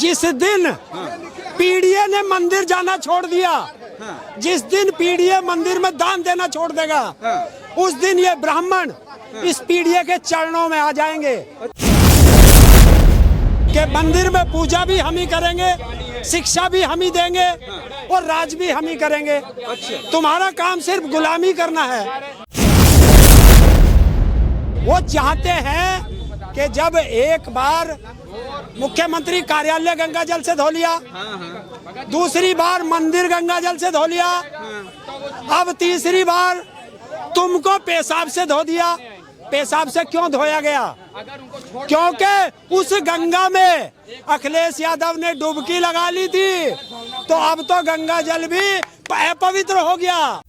जिस दिन पीडीए ने मंदिर जाना छोड़ दिया, जिस दिन पीडीए मंदिर में दान देना छोड़ देगा, उस दिन ये ब्राह्मण इस पीडीए के चरणों में आ जाएंगे कि मंदिर में पूजा भी हम ही करेंगे, शिक्षा भी हम ही देंगे और राज भी हम ही करेंगे। तुम्हारा काम सिर्फ गुलामी करना है। वो चाहते हैं कि जब एक बार मुख्यमंत्री कार्यालय गंगा जल से धो लिया, दूसरी बार मंदिर गंगा जल से धो लिया, अब तीसरी बार तुमको पेशाब से धो दिया। पेशाब से क्यों धोया गया? क्योंकि उस गंगा में अखिलेश यादव ने डुबकी लगा ली थी, तो अब तो गंगा जल भी अपवित्र हो गया।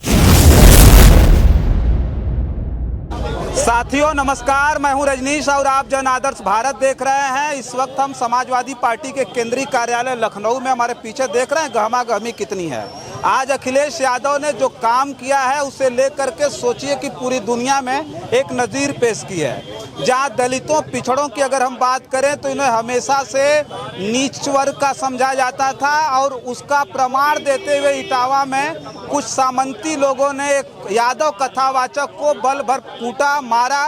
साथियों नमस्कार, मैं हूं रजनीश और आप जन आदर्श भारत देख रहे हैं। इस वक्त हम समाजवादी पार्टी के केंद्रीय कार्यालय लखनऊ में, हमारे पीछे देख रहे हैं गहमा गहमी कितनी है। आज अखिलेश यादव ने जो काम किया है उसे लेकर के सोचिए कि पूरी दुनिया में एक नज़ीर पेश की है। जहां दलितों पिछड़ों की अगर हम बात करें तो इन्हें हमेशा से नीच वर्ग का समझा जाता था और उसका प्रमाण देते हुए इटावा में कुछ सामंती लोगों ने एक यादव कथावाचक को बल भर कूटा, मारा,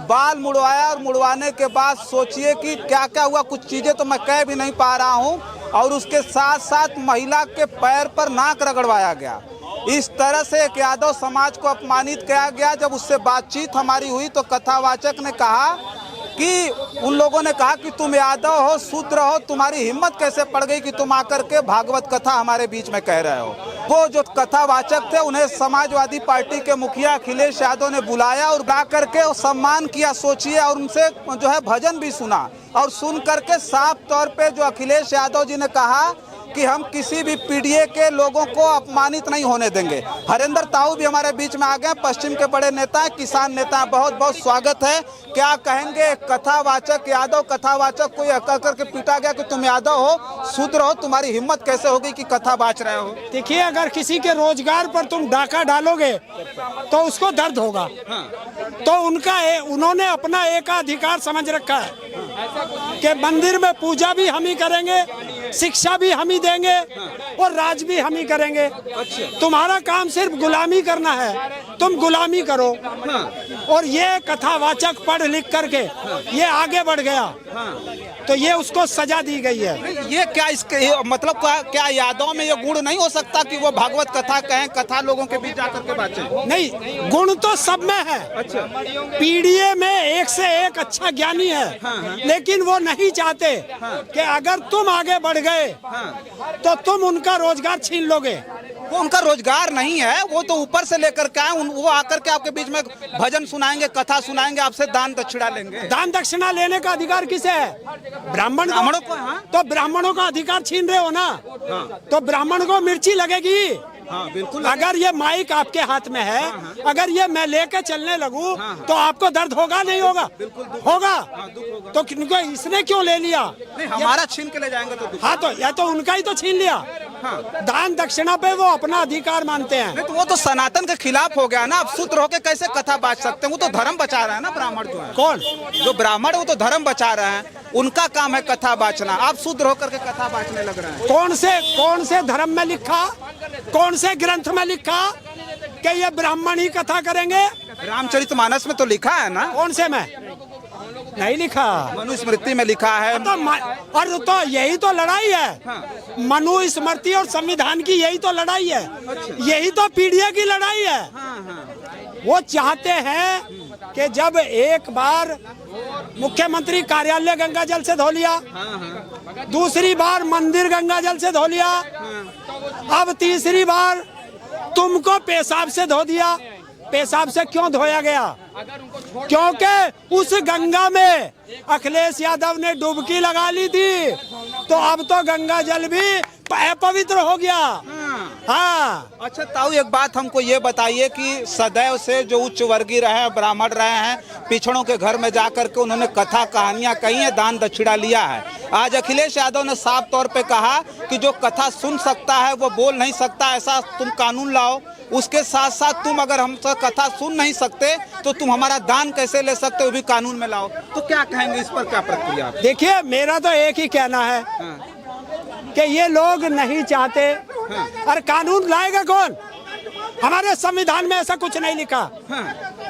बाल मुड़वाया और मुड़वाने के बाद सोचिए कि क्या क्या हुआ। कुछ चीज़ें तो मैं कह भी नहीं पा रहा हूँ। और उसके साथ साथ महिला के पैर पर नाक रगड़वाया गया। इस तरह से एक यादव समाज को अपमानित किया गया। जब उससे बातचीत हमारी हुई तो कथावाचक ने कहा कि उन लोगों ने कहा कि तुम यादव हो, शूद्र हो, तुम्हारी हिम्मत कैसे पड़ गई कि तुम आकर के भागवत कथा हमारे बीच में कह रहे हो। वो जो कथावाचक थे उन्हें समाजवादी पार्टी के मुखिया अखिलेश यादव ने बुलाया और गा करके सम्मान किया, सोचिए, और उनसे जो है भजन भी सुना। और सुन करके साफ तौर पे जो अखिलेश यादव जी ने कहा कि हम किसी भी पीडीए के लोगों को अपमानित नहीं होने देंगे। हरेंद्र ताऊ भी हमारे बीच में आ गए, पश्चिम के बड़े नेता हैं, किसान नेता हैं। बहुत बहुत स्वागत है। क्या कहेंगे? कथावाचक, यादव कथावाचक कोई अकड़ करके पीटा गया कि तुम यादव हो, शूद्र हो, तुम्हारी हिम्मत कैसे होगी कि कथा बाच रहे हो? देखिए, अगर किसी के रोजगार पर तुम डाका डालोगे तो उसको दर्द होगा। तो उन्होंने अपना एकाधिकार समझ रखा है कि मंदिर में पूजा भी हम ही करेंगे, शिक्षा भी हम ही देंगे और राज भी हम ही करेंगे। तुम्हारा काम सिर्फ गुलामी करना है, तुम गुलामी करो। और ये कथावाचक पढ़ लिख करके ये आगे बढ़ गया, तो ये उसको सजा दी गई है। ये क्या इसके मतलब क्या यादव में ये गुण नहीं हो सकता कि वो भागवत कथा कहें, कथा लोगों के बीच जाकर के बातें? नहीं, गुण तो सब में है। पीडीए में एक से एक अच्छा ज्ञानी है, लेकिन वो नहीं चाहते कि अगर तुम आगे बढ़ गए तो तुम उनका रोजगार छीन लोगे। वो उनका रोजगार नहीं है, वो तो ऊपर से लेकर के आए। वो आकर के आपके बीच में भजन सुनाएंगे, कथा सुनाएंगे, आपसे दान दक्षिणा लेंगे। दान दक्षिणा लेने का अधिकार किसे है? ब्राह्मणों को। तो ब्राह्मणों का अधिकार छीन रहे हो ना। तो ब्राह्मण को मिर्ची लगेगी। हाँ, बिल्कुल। अगर ये माइक आपके हाथ में है, अगर ये मैं लेके चलने लगूं तो आपको दर्द होगा नहीं होगा? होगा। तो किनको इसने क्यों ले लिया? नहीं, हमारा छीन के ले जाएंगे तो। हाँ, तो या तो उनका ही तो छीन लिया। दान दक्षिणा पे वो अपना अधिकार मानते हैं। नहीं, तो वो तो सनातन के खिलाफ हो गया ना। अब शूद्र होके कैसे कथा बाच सकते हैं? वो तो धर्म बचा रहे हैं ना। ब्राह्मण जो है, कौन? जो ब्राह्मण है वो तो धर्म बचा रहे हैं, उनका काम है कथा बाचना। आप शूद्र होकर के कथा बाचने लग रहे हैं। कौन से धर्म में लिखा, कौन से ग्रंथ में लिखा कि ये ब्राह्मण ही कथा करेंगे? रामचरितमानस में तो लिखा है ना। कौन से में? नहीं लिखा। मनुस्मृति में लिखा है। और तो यही तो लड़ाई है। मनुस्मृति और संविधान की यही तो लड़ाई है। यही तो पीडीए की लड़ाई है। वो चाहते हैं कि जब एक बार मुख्यमंत्री कार्यालय गंगा जल से धो लिया, दूसरी बार मंदिर गंगा जल से धो लिया, अब तीसरी बार तुमको पेशाब से धो दिया। पेशाब से क्यों धोया गया? क्योंकि उस गंगा में अखिलेश यादव ने डुबकी लगा ली थी, तो अब तो गंगा जल भी अपवित्र हो गया। हाँ। अच्छा ताऊ, एक बात हमको ये बताइए कि सदैव से जो उच्च वर्गीय रहे हैं, ब्राह्मण रहे हैं, पिछड़ों के घर में जाकर के उन्होंने कथा कहानियां कही है, दान दक्षिणा लिया है। आज अखिलेश यादव ने साफ तौर पे कहा कि जो कथा सुन सकता है वो बोल नहीं सकता, ऐसा तुम कानून लाओ। उसके साथ साथ तुम अगर हमसे कथा सुन नहीं सकते तो तुम हमारा दान कैसे ले सकते हो, भी कानून में लाओ। तो क्या कहेंगे इस पर, क्या प्रक्रिया? देखिए, मेरा तो एक ही कहना है कि ये लोग नहीं चाहते। और कानून लाएगा कौन? हमारे संविधान में ऐसा कुछ नहीं लिखा।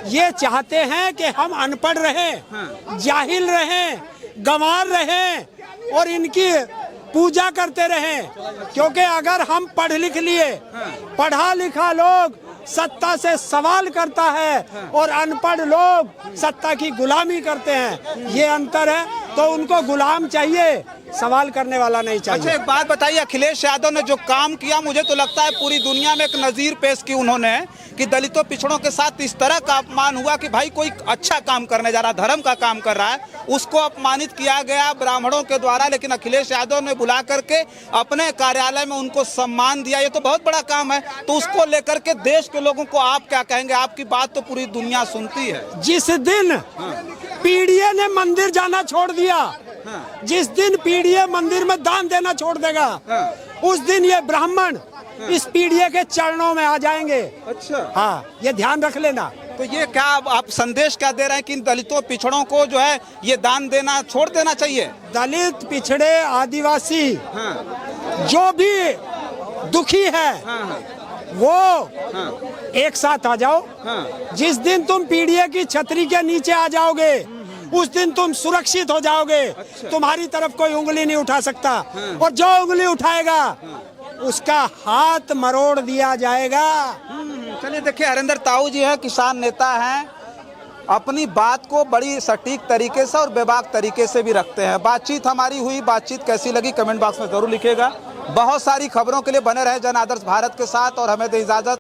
ये चाहते हैं कि हम अनपढ़ रहें, जाहिल रहें, गंवार रहें और इनकी पूजा करते रहें। क्योंकि अगर हम पढ़ लिख लिए, पढ़ा लिखा लोग सत्ता से सवाल करता है और अनपढ़ लोग सत्ता की गुलामी करते हैं, ये अंतर है। तो उनको गुलाम चाहिए, सवाल करने वाला नहीं चाहिए। अच्छा, एक बात बताइए, अखिलेश यादव ने जो काम किया, मुझे तो लगता है पूरी दुनिया में एक नजीर पेश की उन्होंने कि दलितों पिछड़ों के साथ इस तरह का अपमान हुआ कि भाई कोई अच्छा काम करने जा रहा, धर्म का काम कर रहा है, उसको अपमानित किया गया ब्राह्मणों के द्वारा। लेकिन अखिलेश यादव ने बुला करके अपने कार्यालय में उनको सम्मान दिया, ये तो बहुत बड़ा काम है। तो उसको लेकर के देश के लोगों को आप क्या कहेंगे? आपकी बात तो पूरी दुनिया सुनती है। जिस दिन पीडीए ने मंदिर जाना छोड़ दिया, जिस दिन पीडीए मंदिर में दान देना छोड़ देगा, उस दिन ये ब्राह्मण इस पीडीए के चरणों में आ जाएंगे। अच्छा, हाँ, ये ध्यान रख लेना। तो ये क्या आप संदेश क्या दे रहे हैं कि इन दलितों पिछड़ों को जो है ये दान देना छोड़ देना चाहिए? दलित, पिछड़े, आदिवासी जो भी दुखी है वो एक साथ आ जाओ। जिस दिन तुम पीडीए की छतरी के नीचे आ जाओगे, उस दिन तुम सुरक्षित हो जाओगे। तुम्हारी तरफ कोई उंगली नहीं उठा सकता, और जो उंगली उठाएगा उसका हाथ मरोड़ दिया जाएगा। चलिए, देखिए, हरेंद्र ताऊ जी है, किसान नेता हैं, अपनी बात को बड़ी सटीक तरीके से और बेबाक तरीके से भी रखते हैं। बातचीत हमारी हुई, बातचीत कैसी लगी कमेंट बॉक्स में जरूर लिखिएगा। बहुत सारी खबरों के लिए बने रहे जन आदर्श भारत के साथ और हमें दे इजाजत।